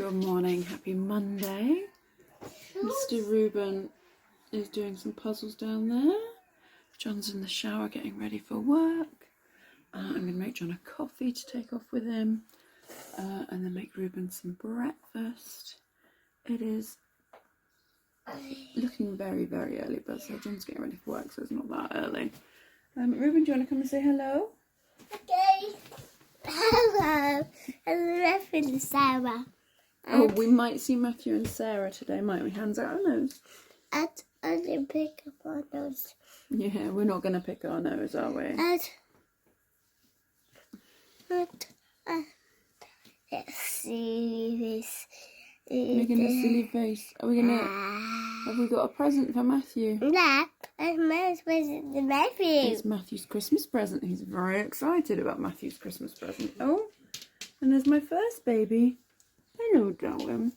Good morning, happy Monday. Mr. Ruben is doing some puzzles down there. John's in the shower getting ready for work. I'm going to make John a coffee to take off with him and then make Ruben some breakfast. It is looking very, very early, but so John's getting ready for work, so it's not that early. Ruben, do you want to come and say hello? Okay. Hello. I'm Matthew and Sarah. Oh, we might see Matthew and Sarah today, might we? Hands out our nose. And I didn't pick up our nose. Yeah, we're not going to pick our nose, are we? Let's see this. Making a silly face. Are we going to... Have we got a present for Matthew? Yeah, it's my present to Matthew. It's Matthew's Christmas present. He's very excited about Matthew's Christmas present. Oh, and there's my first baby. Hello, darling.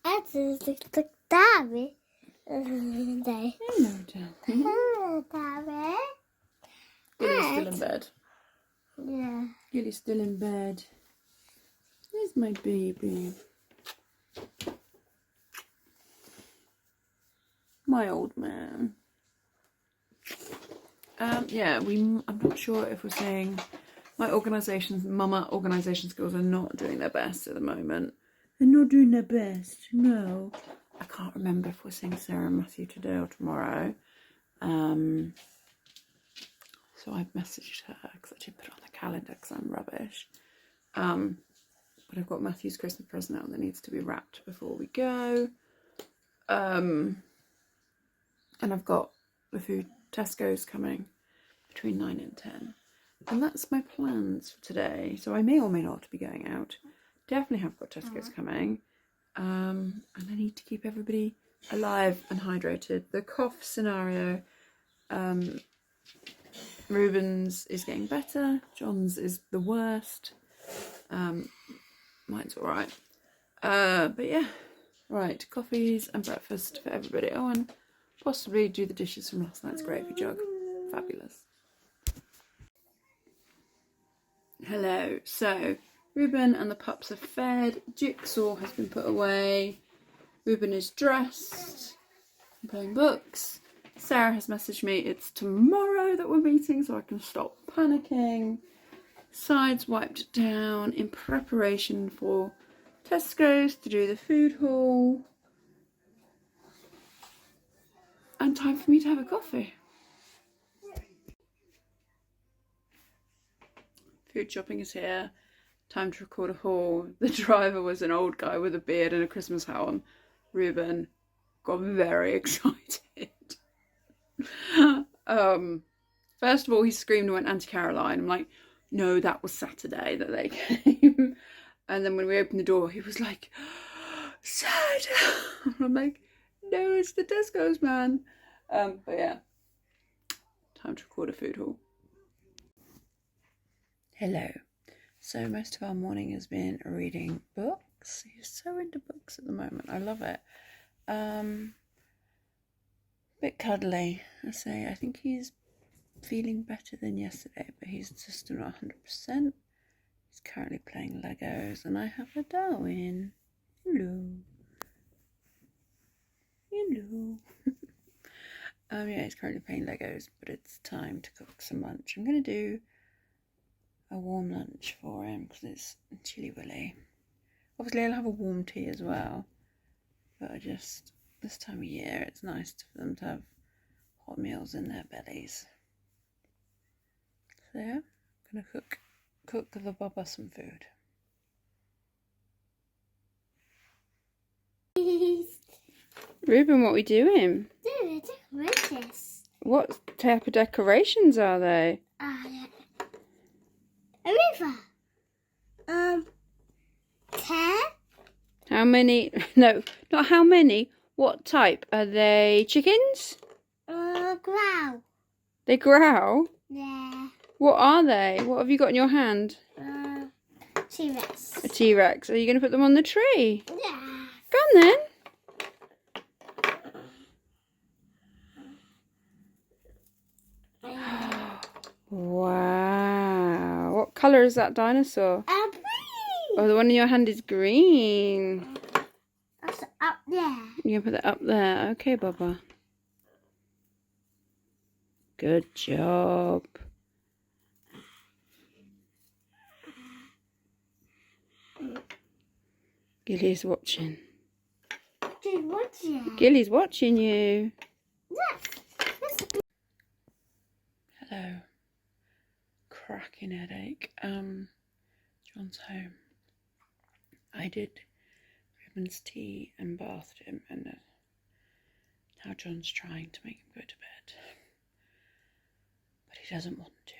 That's the Daddy. Hello, darling. Hello, Daddy. Gilly's still in bed. Yeah. Gilly's still in bed. There's my baby. My old man. Yeah, I'm not sure if we're saying my mama organisation skills are not doing their best at the moment. They're not doing their best, no. I can't remember if we're seeing Sarah and Matthew today or tomorrow. So I've messaged her because I didn't put it on the calendar because I'm rubbish. But I've got Matthew's Christmas present out that needs to be wrapped before we go. And I've got the food Tesco's coming between 9 and 10. And that's my plans for today. So I may or may not be going out. Definitely have got Tesco's coming. And I need to keep everybody alive and hydrated. The cough scenario, Ruben's is getting better. John's is the worst. Mine's alright. But yeah. Right, coffees and breakfast for everybody. Oh, and possibly do the dishes from last night's gravy jug. Fabulous. Hello. So, Ruben and the pups are fed. Jigsaw has been put away. Ruben is dressed and playing books. Sarah has messaged me it's tomorrow that we're meeting so I can stop panicking. Sides wiped down in preparation for Tesco's to do the food haul. And time for me to have a coffee. Food shopping is here. Time to record a haul. The driver was an old guy with a beard and a Christmas hat on. Ruben got very excited. First of all, he screamed and went Auntie Caroline. I'm like, no, that was Saturday that they came. And then when we opened the door, he was like, Santa. I'm like, no, it's the Tesco's man. But yeah, time to record a food haul. Hello. So most of our morning has been reading books. He's so into books at the moment. I love it. Bit cuddly. I think he's feeling better than yesterday, but he's just not 100%. He's currently playing Legos, and I have a Darwin. Hello. Hello. Yeah, he's currently playing Legos, but it's time to cook some lunch. I'm going to do a warm lunch for him because it's chilly willy. Obviously I'll have a warm tea as well, but this time of year it's nice for them to have hot meals in their bellies. So yeah, I'm gonna cook the Bubba some food. Ruben, what are we doing? Doing decorations. What type of decorations are they? A river. 10. How many? No, not how many. What type? Are they chickens? Growl. They growl? Yeah. What are they? What have you got in your hand? T-Rex. A T-Rex. Are you going to put them on the tree? Yeah. Go on then. Wow. What colour is that dinosaur? Green. Oh, the one in your hand is green. That's up there. You can put that up there. Okay, Bubba. Good job. Gilly's watching. Dude, what's that? Gilly's watching you. That's Hello. Cracking headache. John's home. I did Ruben's tea and bathed him, and now John's trying to make him go to bed, but he doesn't want to.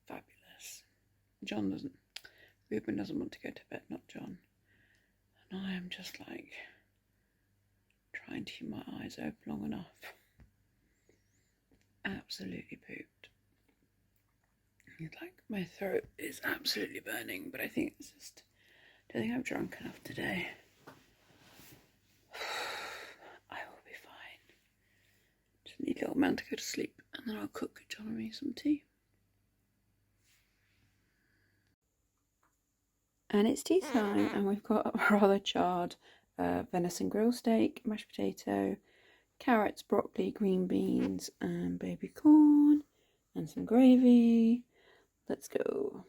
Fabulous. John doesn't. Ruben doesn't want to go to bed, not John. And I am just like trying to keep my eyes open long enough. Absolutely pooped. It's like my throat is absolutely burning, but I think it's just, I don't think I've drunk enough today. I will be fine. Just need little man to go to sleep, and then I'll cook John and me some tea. And it's tea time, and we've got a rather charred venison grill steak, mashed potato, carrots, broccoli, green beans, and baby corn, and some gravy. Let's go.